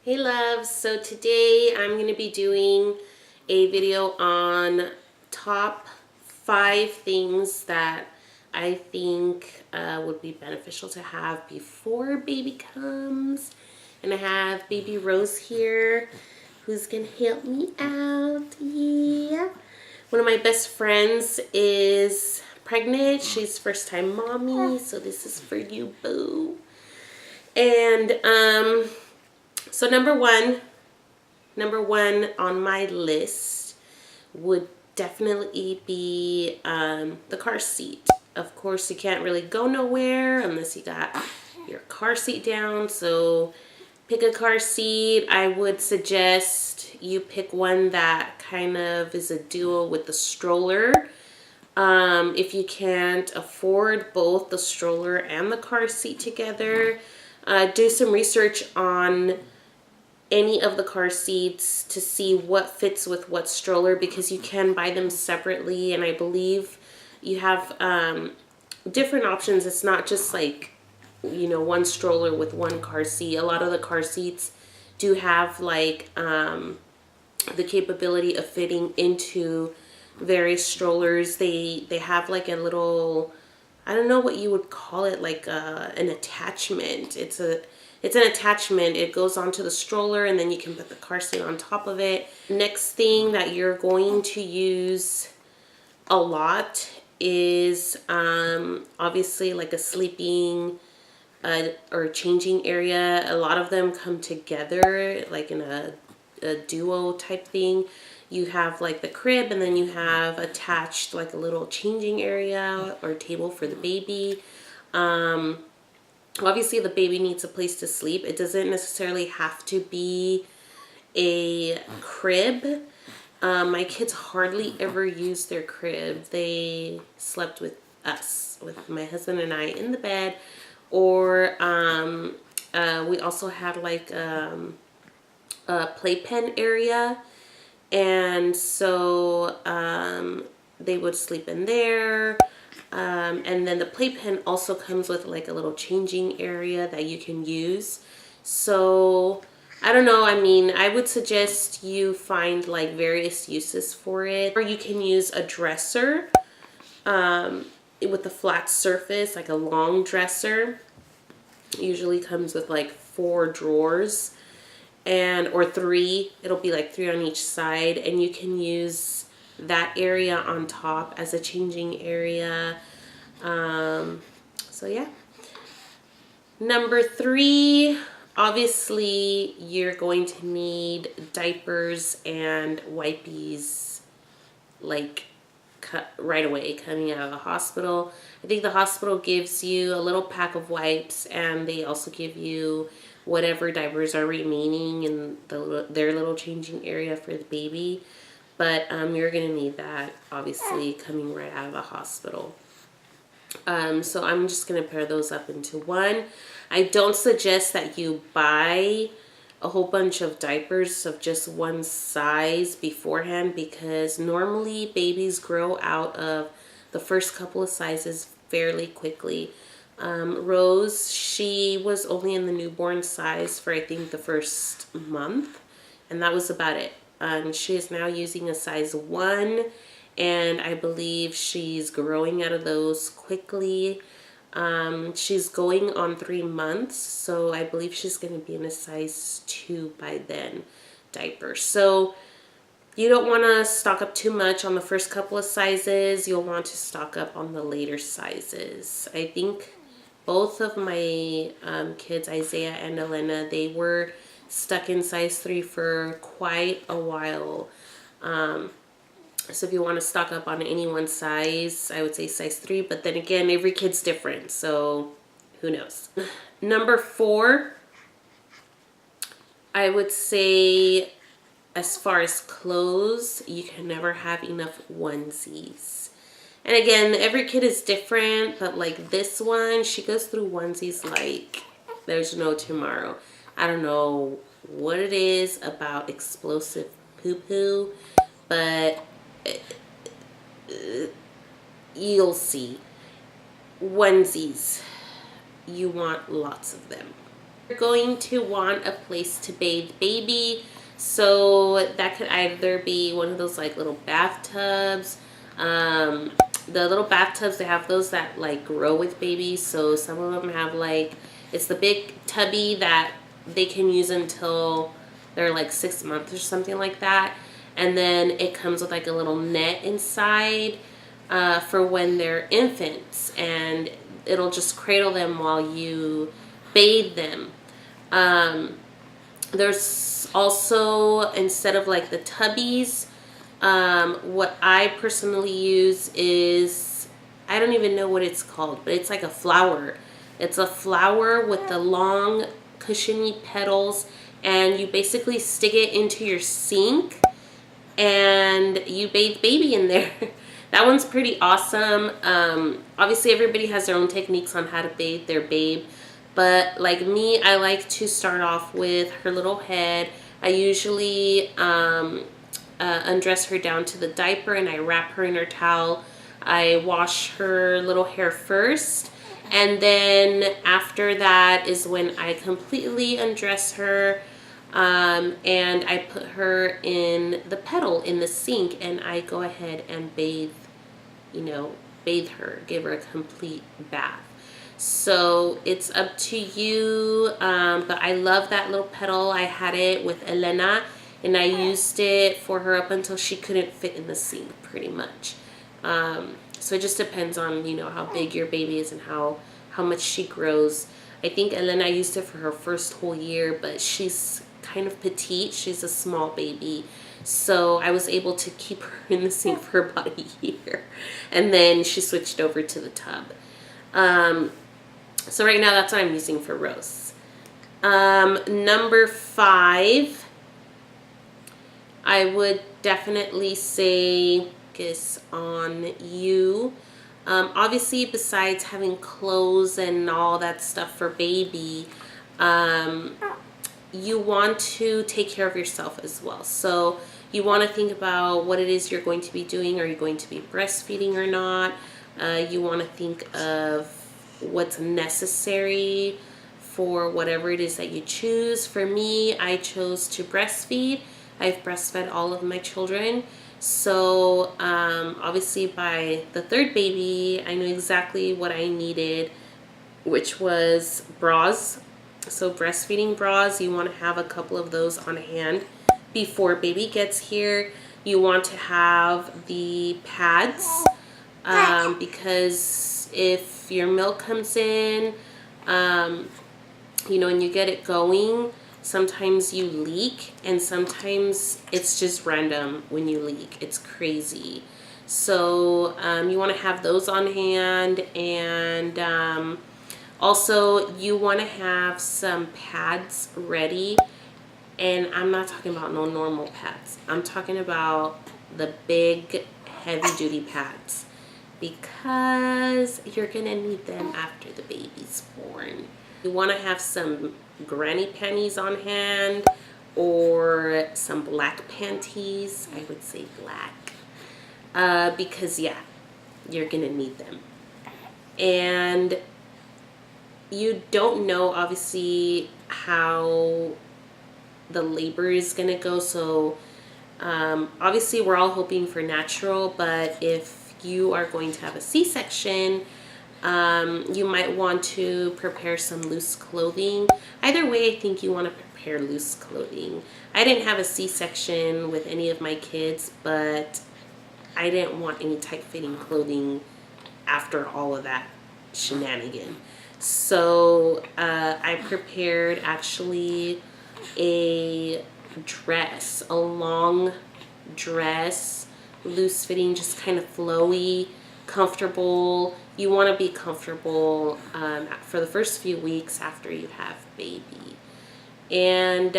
Hey loves, so today I'm going to be doing a video on top 5 things that I think would be beneficial to have before baby comes. And I have baby Rose here who's going to help me out. Yeah. One of my best friends is pregnant. She's first time mommy, so this is for you, boo. And so number one on my list would definitely be the car seat. Of course, you can't really go nowhere unless you got your car seat down. So pick a car seat. I would suggest you pick one that kind of is a duo with the stroller. If you can't afford both the stroller and the car seat together, do some research on any of the car seats to see what fits with what stroller, because you can buy them separately, and I believe you have different options. It's not just like, you know, one stroller with one car seat. A lot of the car seats do have like the capability of fitting into various strollers. They have like a little, I don't know what you would call it, like an attachment. It's an attachment. It goes onto the stroller and then you can put the car seat on top of it. Next thing that you're going to use a lot is obviously like a sleeping or changing area. A lot of them come together like in a duo type thing. You have like the crib, and then you have attached like a little changing area or table for the baby. Obviously the baby needs a place to sleep. It doesn't necessarily have to be a crib. My kids hardly ever use their crib. They slept with us, with my husband and I in the bed, or we also had like a playpen area, and so they would sleep in there. And then the playpen also comes with like a little changing area that you can use. So I don't know, I mean, I would suggest you find like various uses for it. Or you can use a dresser with a flat surface, like a long dresser. It usually comes with like 4 drawers, and or 3. It'll be like 3 on each side, and you can use that area on top as a changing area. So yeah. Number 3, obviously you're going to need diapers and wipes like right away coming out of the hospital. I think the hospital gives you a little pack of wipes, and they also give you whatever diapers are remaining in their little changing area for the baby. But you're going to need that, obviously, coming right out of the hospital. So I'm just going to pair those up into one. I don't suggest that you buy a whole bunch of diapers of just one size beforehand, because normally babies grow out of the first couple of sizes fairly quickly. Rose, she was only in the newborn size for I think the first month, and that was about it. She is now using a size 1, and I believe she's growing out of those quickly. She's going on 3 months, so I believe she's going to be in a size 2 by then diaper. So you don't want to stock up too much on the first couple of sizes. You'll want to stock up on the later sizes. I think both of my kids, Isaiah and Elena, they were stuck in size 3 for quite a while. So if you want to stock up on any one size, I would say size 3. But then again, every kid's different, so who knows. Number 4, I would say as far as clothes, you can never have enough onesies. And again, every kid is different, but like this one, she goes through onesies like there's no tomorrow. I don't know what it is about explosive poo-poo, but you'll see. Onesies, you want lots of them. You're going to want a place to bathe baby. So that could either be one of those like little bathtubs. The little bathtubs, they have those that like grow with babies. So some of them have like, it's the big tubby that they can use until they're like 6 months or something like that. And then it comes with like a little net inside for when they're infants, and it'll just cradle them while you bathe them. There's also, instead of like the tubbies, what I personally use is, I don't even know what it's called, but it's like a flower. It's a flower with the long cushiony petals, and you basically stick it into your sink and you bathe baby in there. That one's pretty awesome. Obviously everybody has their own techniques on how to bathe their babe, but like me, I like to start off with her little head. I usually undress her down to the diaper, and I wrap her in her towel. I wash her little hair first, and then after that is when I completely undress her, and I put her in the pedal in the sink, and I go ahead and bathe, bathe her, give her a complete bath. So it's up to you, but I love that little pedal. I had it with Elena, and I used it for her up until she couldn't fit in the sink, pretty much. So it just depends on, how big your baby is and how much she grows. I think Elena used it for her first whole year, but she's kind of petite. She's a small baby. So I was able to keep her in the sink for about a year. And then she switched over to the tub. So right now that's what I'm using for Rose. Number 5, I would definitely say focus on you. Obviously, besides having clothes and all that stuff for baby, you want to take care of yourself as well. So you want to think about what it is you're going to be doing. Are you going to be breastfeeding or not? You want to think of what's necessary for whatever it is that you choose. For me, I chose to breastfeed. I've breastfed all of my children. So obviously by the 3rd baby, I knew exactly what I needed, which was bras. So breastfeeding bras, you want to have a couple of those on hand before baby gets here. You want to have the pads because if your milk comes in, and you get it going, sometimes you leak, and sometimes it's just random when you leak. It's crazy. So you want to have those on hand, and also you want to have some pads ready. And I'm not talking about no normal pads. I'm talking about the big heavy duty pads, because you're gonna need them after the baby's born. You want to have some granny panties on hand, or some black panties. I would say black, because yeah, you're gonna need them. And you don't know obviously how the labor is gonna go, so obviously we're all hoping for natural, but if you are going to have a C-section, you might want to prepare some loose clothing. Either way, I think you want to prepare loose clothing. I didn't have a C-section with any of my kids, but I didn't want any tight-fitting clothing after all of that shenanigan. So I prepared actually a dress, a long dress, loose fitting, just kind of flowy, comfortable. You want to be comfortable for the first few weeks after you have baby. And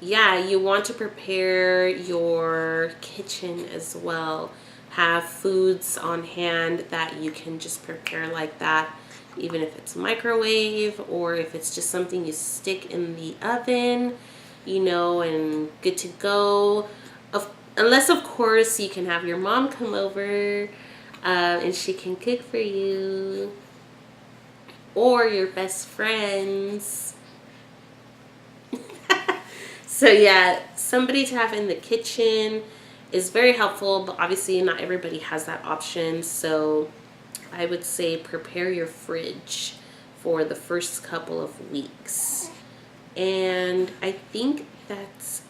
yeah, you want to prepare your kitchen as well. Have foods on hand that you can just prepare like that, even if it's microwave or if it's just something you stick in the oven, and good to go. Unless, of course, you can have your mom come over and she can cook for you. or your best friends. So yeah, somebody to have in the kitchen is very helpful, but obviously not everybody has that option. So I would say prepare your fridge for the first couple of weeks. And I think that's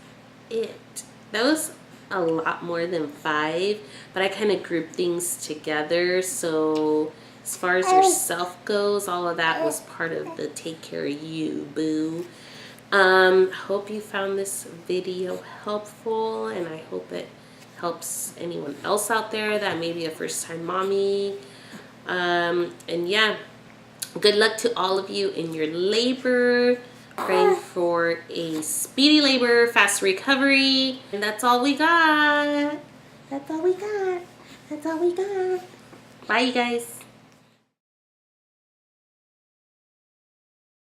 it. That was a lot more than 5, but I kind of grouped things together. So as far as yourself goes, all of that was part of the take care of you, boo. Hope you found this video helpful, and I hope it helps anyone else out there that may be a first-time mommy. And yeah, good luck to all of you in your labor. Praying for a speedy labor, fast recovery. And that's all we got. That's all we got. That's all we got. Bye, you guys.